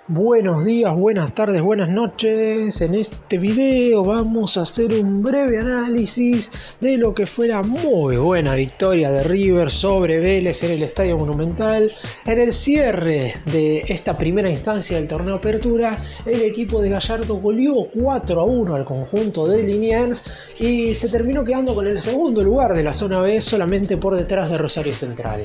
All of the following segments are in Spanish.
Buenos días, buenas tardes, buenas noches. En este video vamos a hacer un breve análisis de lo que fue la muy buena victoria de River sobre Vélez en el Estadio Monumental. En el cierre de esta primera instancia del torneo Apertura, el equipo de Gallardo goleó 4-1 al conjunto de Liniers y se terminó quedando con el segundo lugar de la zona B, solamente por detrás de Rosario Central.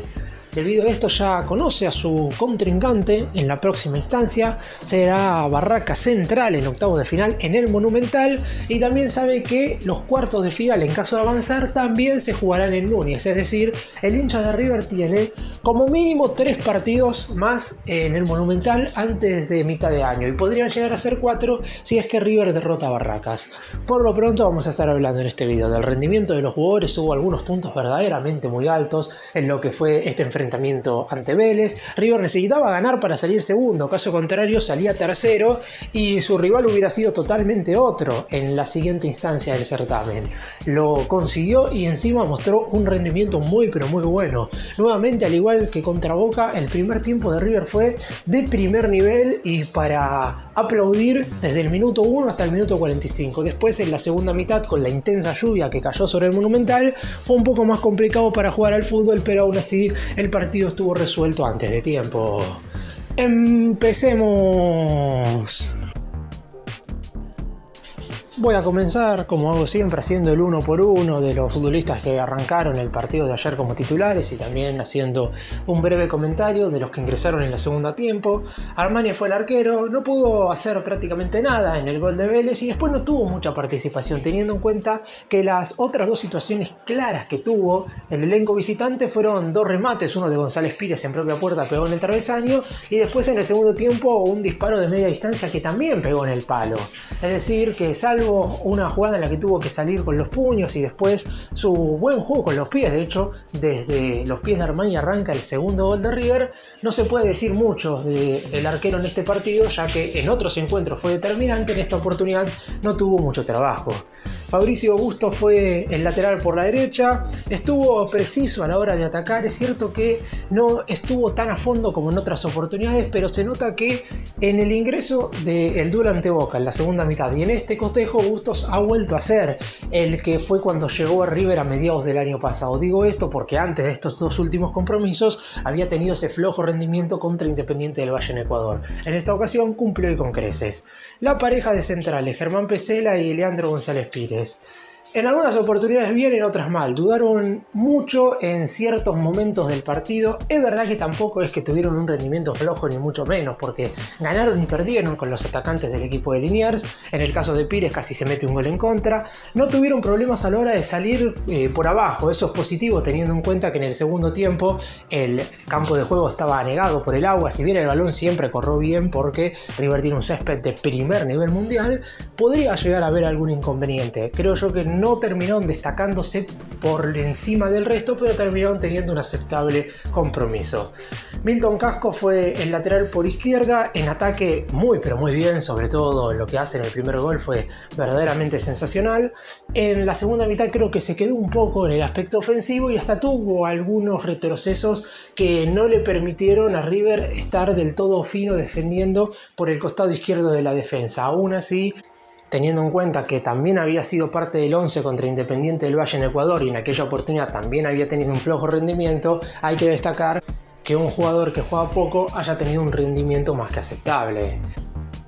Debido a esto ya conoce a su contrincante en la próxima instancia, será Barraca Central en octavos de final en el Monumental, y también sabe que los cuartos de final, en caso de avanzar, también se jugarán en Núñez, es decir, el hincha de River tiene como mínimo 3 partidos más en el Monumental antes de mitad de año, y podrían llegar a ser 4 si es que River derrota a Barracas. Por lo pronto vamos a estar hablando en este video del rendimiento de los jugadores. Hubo algunos puntos verdaderamente muy altos en lo que fue este enfrentamiento ante Vélez. River necesitaba ganar para salir segundo, caso contrario salía tercero y su rival hubiera sido totalmente otro en la siguiente instancia del certamen. Lo consiguió y encima mostró un rendimiento muy pero muy bueno. Nuevamente, al igual que contra Boca, el primer tiempo de River fue de primer nivel y para aplaudir desde el minuto 1 hasta el minuto 45. Después, en la segunda mitad, con la intensa lluvia que cayó sobre el Monumental, fue un poco más complicado para jugar al fútbol, pero aún así el partido estuvo resuelto antes de tiempo. ¡Empecemos! Voy a comenzar, como hago siempre, haciendo el uno por uno de los futbolistas que arrancaron el partido de ayer como titulares y también haciendo un breve comentario de los que ingresaron en la segunda tiempo. Armani fue el arquero, no pudo hacer prácticamente nada en el gol de Vélez y después no tuvo mucha participación, teniendo en cuenta que las otras dos situaciones claras que tuvo el elenco visitante fueron 2 remates, uno de González Pires en propia puerta, pegó en el travesaño, y después en el segundo tiempo un disparo de media distancia que también pegó en el palo. Es decir, que salvo una jugada en la que tuvo que salir con los puños y después su buen juego con los pies, de hecho desde los pies de Armani arranca el segundo gol de River, no se puede decir mucho del arquero en este partido, ya que en otros encuentros fue determinante. En esta oportunidad no tuvo mucho trabajo. Fabricio Augusto fue el lateral por la derecha, estuvo preciso a la hora de atacar. Es cierto que no estuvo tan a fondo como en otras oportunidades, pero se nota que en el ingreso del duelo ante Boca en la segunda mitad y en este cotejo, Bustos ha vuelto a ser el que fue cuando llegó a River a mediados del año pasado. Digo esto porque antes de estos dos últimos compromisos había tenido ese flojo rendimiento contra Independiente del Valle en Ecuador. En esta ocasión cumplió y con creces. La pareja de centrales, Germán Pesela y Leandro González Pires, en algunas oportunidades bien, en otras mal. Dudaron mucho en ciertos momentos del partido. Es verdad que tampoco es que tuvieron un rendimiento flojo, ni mucho menos, porque ganaron y perdieron con los atacantes del equipo de Liniers. En el caso de Pires casi se mete un gol en contra. No tuvieron problemas a la hora de salir por abajo. Eso es positivo, teniendo en cuenta que en el segundo tiempo el campo de juego estaba anegado por el agua. Si bien el balón siempre corrió bien porque River tiene un césped de primer nivel mundial, podría llegar a haber algún inconveniente. Creo yo que no terminaron destacándose por encima del resto, pero terminaron teniendo un aceptable compromiso. Milton Casco fue el lateral por izquierda, en ataque muy pero muy bien, sobre todo lo que hace en el primer gol fue verdaderamente sensacional. En la segunda mitad creo que se quedó un poco en el aspecto ofensivo y hasta tuvo algunos retrocesos que no le permitieron a River estar del todo fino defendiendo por el costado izquierdo de la defensa. Aún así, teniendo en cuenta que también había sido parte del 11 contra Independiente del Valle en Ecuador y en aquella oportunidad también había tenido un flojo rendimiento, hay que destacar que un jugador que juega poco haya tenido un rendimiento más que aceptable.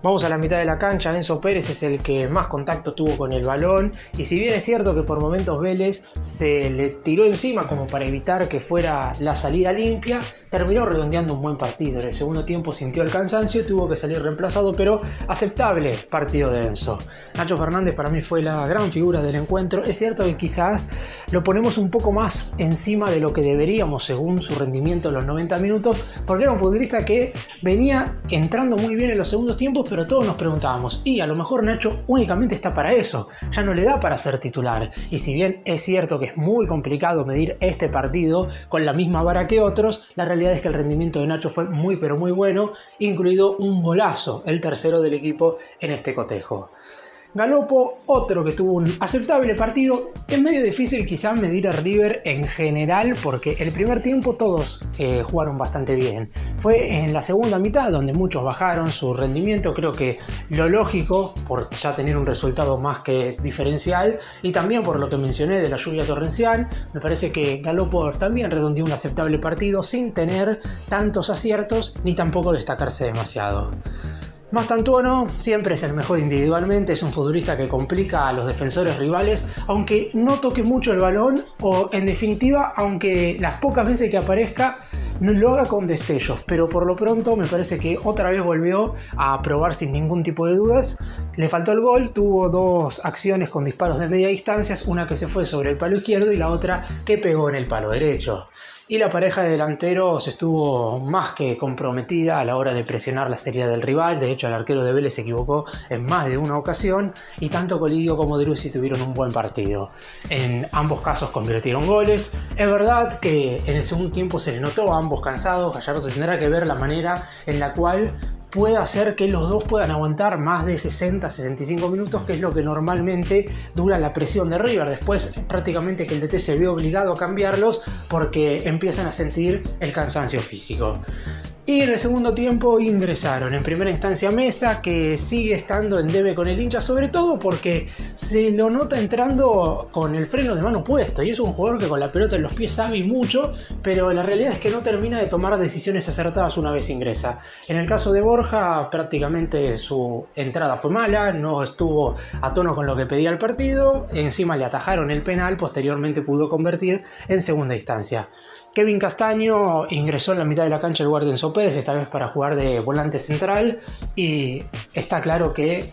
Vamos a la mitad de la cancha. Enzo Pérez es el que más contacto tuvo con el balón y si bien es cierto que por momentos Vélez se le tiró encima como para evitar que fuera la salida limpia, terminó redondeando un buen partido. En el segundo tiempo sintió el cansancio y tuvo que salir reemplazado, pero aceptable partido de Enzo. Nacho Fernández para mí fue la gran figura del encuentro. Es cierto que quizás lo ponemos un poco más encima de lo que deberíamos según su rendimiento en los 90 minutos, porque era un futbolista que venía entrando muy bien en los segundos tiempos, pero todos nos preguntábamos, y a lo mejor Nacho únicamente está para eso, ya no le da para ser titular. Y si bien es cierto que es muy complicado medir este partido con la misma vara que otros, la realidad es que el rendimiento de Nacho fue muy pero muy bueno, incluido un golazo, el tercero del equipo en este cotejo. Galopo, otro que tuvo un aceptable partido. Es medio difícil quizás medir a River en general porque el primer tiempo todos jugaron bastante bien. Fue en la segunda mitad donde muchos bajaron su rendimiento. Creo que lo lógico, por ya tener un resultado más que diferencial, y también por lo que mencioné de la lluvia torrencial, me parece que Galopo también redondeó un aceptable partido sin tener tantos aciertos ni tampoco destacarse demasiado. Mastantuono siempre es el mejor individualmente, es un futbolista que complica a los defensores rivales, aunque no toque mucho el balón o en definitiva, aunque las pocas veces que aparezca no lo haga con destellos, pero por lo pronto me parece que otra vez volvió a probar sin ningún tipo de dudas. Le faltó el gol, tuvo dos acciones con disparos de media distancia, una que se fue sobre el palo izquierdo y la otra que pegó en el palo derecho. Y la pareja de delanteros estuvo más que comprometida a la hora de presionar la salida del rival. De hecho, el arquero de Vélez se equivocó en más de una ocasión y tanto Colidio como Driussi tuvieron un buen partido. En ambos casos convirtieron goles. Es verdad que en el segundo tiempo se le notó a ambos cansados. Gallardo tendrá que ver la manera en la cual puede hacer que los dos puedan aguantar más de 60-65 minutos, que es lo que normalmente dura la presión de River. Después prácticamente que el DT se ve obligado a cambiarlos porque empiezan a sentir el cansancio físico. Y en el segundo tiempo ingresaron en primera instancia Meza, que sigue estando en debe con el hincha, sobre todo porque se lo nota entrando con el freno de mano puesto, y es un jugador que con la pelota en los pies sabe mucho, pero la realidad es que no termina de tomar decisiones acertadas una vez ingresa. En el caso de Borja, prácticamente su entrada fue mala, no estuvo a tono con lo que pedía el partido, encima le atajaron el penal, posteriormente pudo convertir en segunda instancia. Kevin Castaño ingresó en la mitad de la cancha el guardia Enzo Pérez, esta vez para jugar de volante central, y está claro que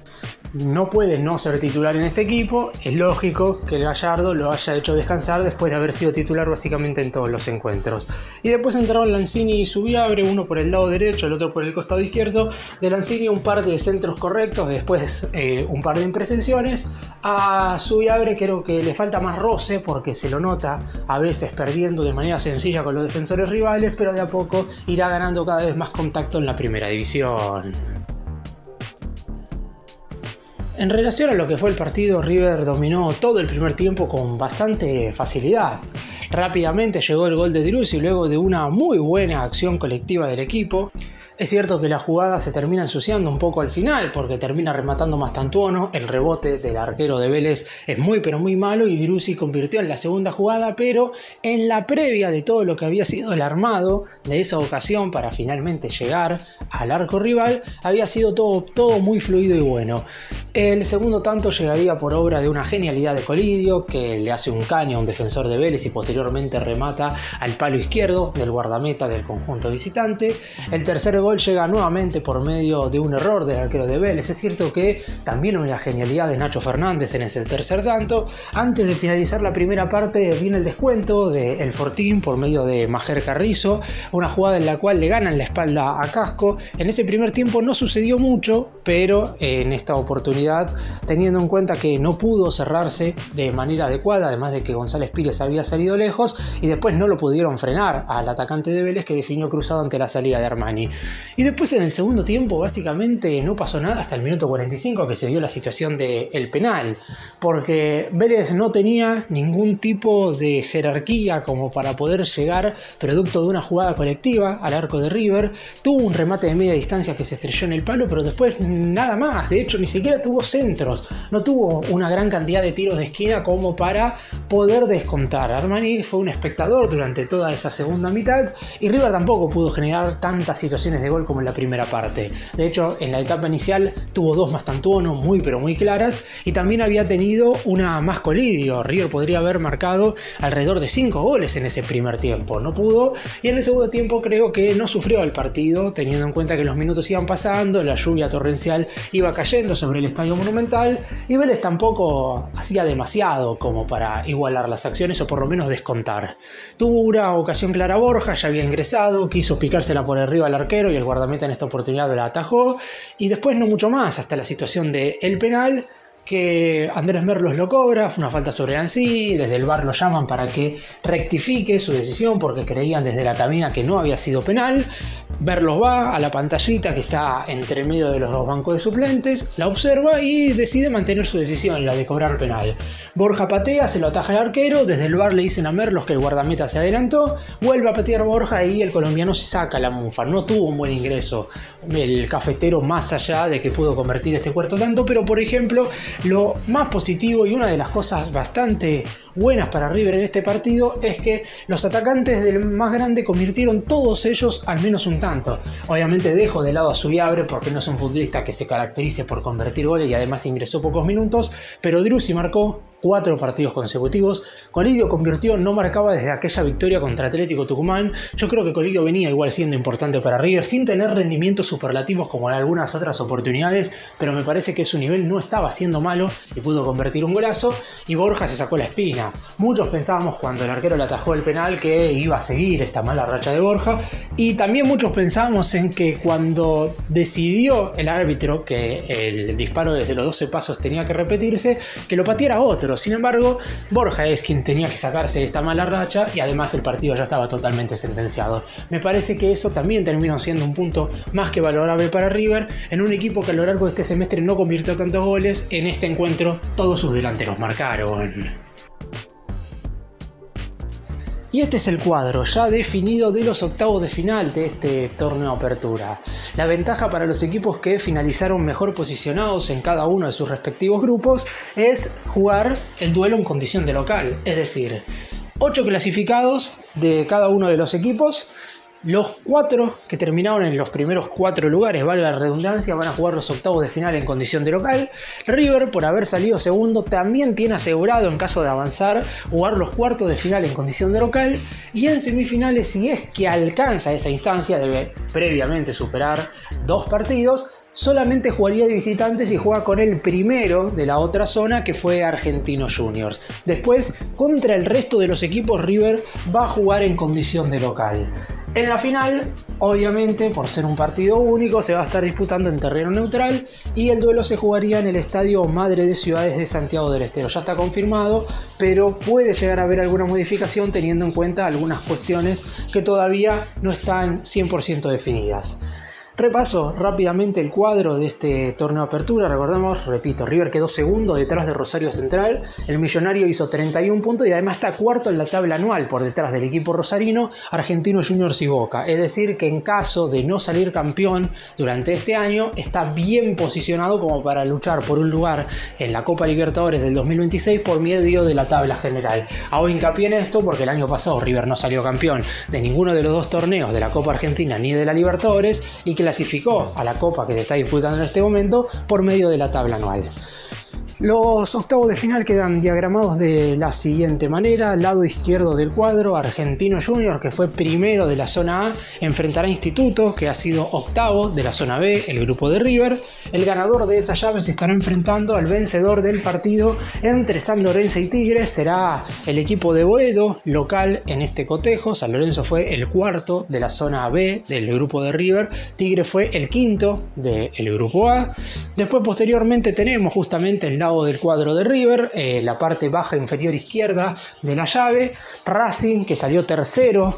no puede no ser titular en este equipo. Es lógico que el Gallardo lo haya hecho descansar después de haber sido titular básicamente en todos los encuentros. Y después entraron Lanzini y Zubiabre, uno por el lado derecho, el otro por el costado izquierdo. De Lanzini un par de centros correctos, después un par de imprecisiones. A Zubiabre creo que le falta más roce porque se lo nota a veces perdiendo de manera sencilla con los defensores rivales, pero de a poco irá ganando cada vez más contacto en la primera división. En relación a lo que fue el partido, River dominó todo el primer tiempo con bastante facilidad. Rápidamente llegó el gol de Driussi luego de una muy buena acción colectiva del equipo. Es cierto que la jugada se termina ensuciando un poco al final porque termina rematando Mastantuono, el rebote del arquero de Vélez es muy pero muy malo y Driussi convirtió en la segunda jugada, pero en la previa de todo lo que había sido el armado de esa ocasión para finalmente llegar al arco rival, había sido todo muy fluido y bueno. El segundo tanto llegaría por obra de una genialidad de Colidio, que le hace un caño a un defensor de Vélez y posteriormente remata al palo izquierdo del guardameta del conjunto visitante. El tercer gol llega nuevamente por medio de un error del arquero de Vélez. Es cierto que también una genialidad de Nacho Fernández en ese tercer tanto. Antes de finalizar la primera parte viene el descuento de El Fortín por medio de Majer Carrizo, una jugada en la cual le ganan la espalda a Casco. En ese primer tiempo no sucedió mucho, pero en esta oportunidad, teniendo en cuenta que no pudo cerrarse de manera adecuada, además de que González Pires había salido lejos y después no lo pudieron frenar al atacante de Vélez, que definió cruzado ante la salida de Armani. Y después en el segundo tiempo básicamente no pasó nada hasta el minuto 45, que se dio la situación del penal, porque Vélez no tenía ningún tipo de jerarquía como para poder llegar, producto de una jugada colectiva, al arco de River. Tuvo un remate de media distancia que se estrelló en el palo, pero después nada más. De hecho, ni siquiera tuvo centros, no tuvo una gran cantidad de tiros de esquina como para poder descontar. Armani fue un espectador durante toda esa segunda mitad y River tampoco pudo generar tantas situaciones de gol como en la primera parte. De hecho, en la etapa inicial tuvo dos Mastantuono muy pero muy claras y también había tenido una más Colidio. River podría haber marcado alrededor de 5 goles en ese primer tiempo, no pudo, y en el segundo tiempo creo que no sufrió el partido, teniendo en cuenta que los minutos iban pasando, la lluvia torrencial iba cayendo sobre el Estadio Monumental y Vélez tampoco hacía demasiado como para igualar las acciones o por lo menos descontar. Tuvo una ocasión clara Borja, ya había ingresado, quiso picársela por arriba al arquero y el guardameta en esta oportunidad la atajó, y después no mucho más hasta la situación del penal, que Andrés Merlos lo cobra, fue una falta sobre Lanzini, desde el VAR lo llaman para que rectifique su decisión porque creían desde la cabina que no había sido penal. Merlos va a la pantallita que está entre medio de los dos bancos de suplentes, la observa y decide mantener su decisión, la de cobrar penal. Borja patea, se lo ataja el arquero, desde el VAR le dicen a Merlos que el guardameta se adelantó, vuelve a patear Borja y el colombiano se saca la mufa. No tuvo un buen ingreso el cafetero más allá de que pudo convertir este cuarto tanto, pero por ejemplo lo más positivo y una de las cosas bastante buenas para River en este partido es que los atacantes del más grande convirtieron todos ellos al menos un tanto. Obviamente dejo de lado a Zubiabre porque no es un futbolista que se caracterice por convertir goles y además ingresó pocos minutos, pero Driussi marcó 4 partidos consecutivos. Colidio convirtió, no marcaba desde aquella victoria contra Atlético Tucumán. Yo creo que Colidio venía igual siendo importante para River sin tener rendimientos superlativos como en algunas otras oportunidades, pero me parece que su nivel no estaba siendo malo y pudo convertir un golazo. Y Borja se sacó la espina. Muchos pensábamos cuando el arquero le atajó el penal que iba a seguir esta mala racha de Borja, y también muchos pensábamos en que cuando decidió el árbitro que el disparo desde los 12 pasos tenía que repetirse, que lo pateara otro. Sin embargo, Borja es quien tenía que sacarse de esta mala racha y además el partido ya estaba totalmente sentenciado. Me parece que eso también terminó siendo un punto más que valorable para River en un equipo que a lo largo de este semestre no convirtió tantos goles. En este encuentro todos sus delanteros marcaron. Y este es el cuadro ya definido de los octavos de final de este torneo Apertura. La ventaja para los equipos que finalizaron mejor posicionados en cada uno de sus respectivos grupos es jugar el duelo en condición de local. Es decir, 8 clasificados de cada uno de los equipos. Los 4 que terminaron en los primeros 4 lugares, vale la redundancia, van a jugar los octavos de final en condición de local. River, por haber salido segundo, también tiene asegurado, en caso de avanzar, jugar los cuartos de final en condición de local. Y en semifinales, si es que alcanza esa instancia, debe previamente superar 2 partidos. Solamente jugaría de visitantes y juega con el primero de la otra zona, que fue Argentinos Juniors. Después, contra el resto de los equipos, River va a jugar en condición de local. En la final, obviamente, por ser un partido único, se va a estar disputando en terreno neutral y el duelo se jugaría en el Estadio Madre de Ciudades de Santiago del Estero. Ya está confirmado, pero puede llegar a haber alguna modificación teniendo en cuenta algunas cuestiones que todavía no están 100% definidas. Repaso rápidamente el cuadro de este torneo Apertura. Recordemos, repito, River quedó segundo detrás de Rosario Central, el Millonario hizo 31 puntos y además está cuarto en la tabla anual por detrás del equipo rosarino, Argentinos Juniors y Boca. Es decir, que en caso de no salir campeón durante este año, está bien posicionado como para luchar por un lugar en la Copa Libertadores del 2026 por medio de la tabla general. Hago hincapié en esto porque el año pasado River no salió campeón de ninguno de los 2 torneos de la Copa Argentina ni de la Libertadores y que clasificó a la Copa que se está disputando en este momento por medio de la tabla anual. Los octavos de final quedan diagramados de la siguiente manera. Lado izquierdo del cuadro, Argentinos Juniors, que fue primero de la zona A, enfrentará a Instituto, que ha sido octavo de la zona B, el grupo de River. El ganador de esa llave se estará enfrentando al vencedor del partido entre San Lorenzo y Tigre. Será el equipo de Boedo, local en este cotejo. San Lorenzo fue el cuarto de la zona B del grupo de River. Tigre fue el quinto del grupo A. Después, posteriormente, tenemos justamente el lado del cuadro de River, la parte baja inferior izquierda de la llave. Racing, que salió tercero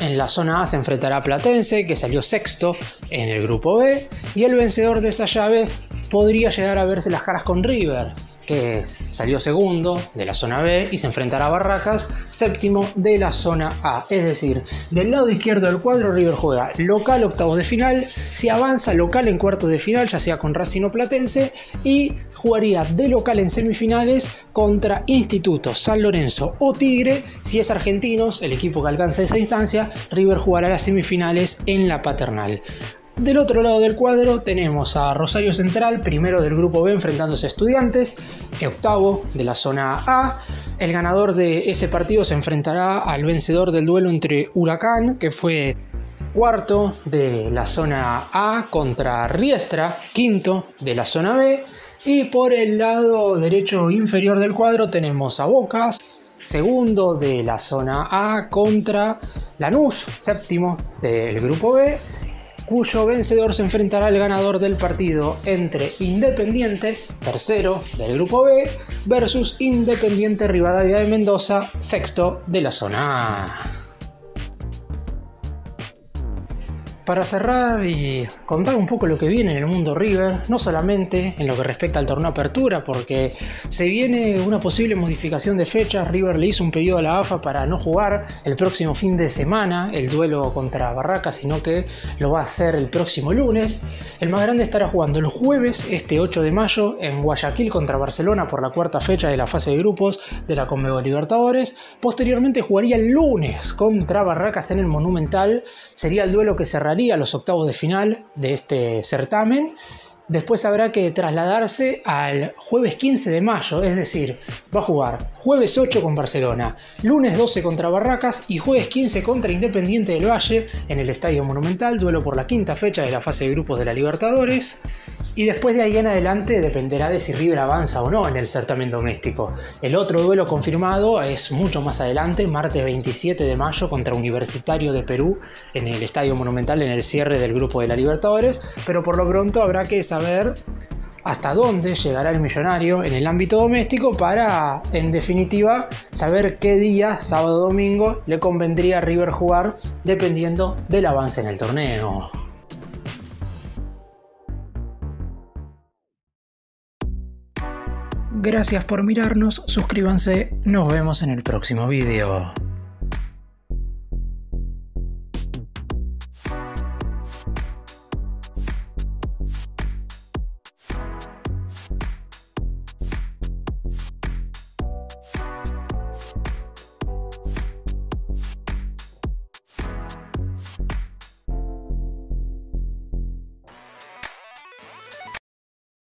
en la zona A, se enfrentará a Platense, que salió sexto en el grupo B, y el vencedor de esa llave podría llegar a verse las caras con River, que salió segundo de la zona B y se enfrentará a Barracas, séptimo de la zona A. Es decir, del lado izquierdo del cuadro, River juega local octavos de final, si avanza local en cuartos de final, ya sea con Racing o Platense, y jugaría de local en semifinales contra Instituto, San Lorenzo o Tigre. Si es Argentinos, el equipo que alcanza esa instancia, River jugará las semifinales en la Paternal. Del otro lado del cuadro tenemos a Rosario Central, primero del grupo B, enfrentándose a Estudiantes, octavo de la zona A. El ganador de ese partido se enfrentará al vencedor del duelo entre Huracán, que fue cuarto de la zona A, contra Riestra, quinto de la zona B. Y por el lado derecho inferior del cuadro tenemos a Boca, segundo de la zona A, contra Lanús, séptimo del grupo B. cuyo vencedor se enfrentará al ganador del partido entre Independiente, tercero del grupo B, versus Independiente Rivadavia de Mendoza, sexto de la zona A. Para cerrar y contar un poco lo que viene en el mundo River, no solamente en lo que respecta al torneo Apertura, porque se viene una posible modificación de fechas. River le hizo un pedido a la AFA para no jugar el próximo fin de semana el duelo contra Barracas, sino que lo va a hacer el próximo lunes. El más grande estará jugando el jueves, este 8 de mayo, en Guayaquil contra Barcelona por la cuarta fecha de la fase de grupos de la Conmebol Libertadores. Posteriormente jugaría el lunes contra Barracas en el Monumental. Sería el duelo que cerraría los octavos de final de este certamen. Después habrá que trasladarse al jueves 15 de mayo, es decir, va a jugar jueves 8 con Barcelona, lunes 12 contra Barracas y jueves 15 contra Independiente del Valle en el Estadio Monumental, duelo por la quinta fecha de la fase de grupos de la Libertadores. Y después de ahí en adelante dependerá de si River avanza o no en el certamen doméstico. El otro duelo confirmado es mucho más adelante, martes 27 de mayo contra Universitario de Perú en el Estadio Monumental en el cierre del grupo de la Libertadores, pero por lo pronto habrá que saber hasta dónde llegará el millonario en el ámbito doméstico para, en definitiva, saber qué día, sábado o domingo, le convendría a River jugar dependiendo del avance en el torneo. Gracias por mirarnos, suscríbanse, nos vemos en el próximo video.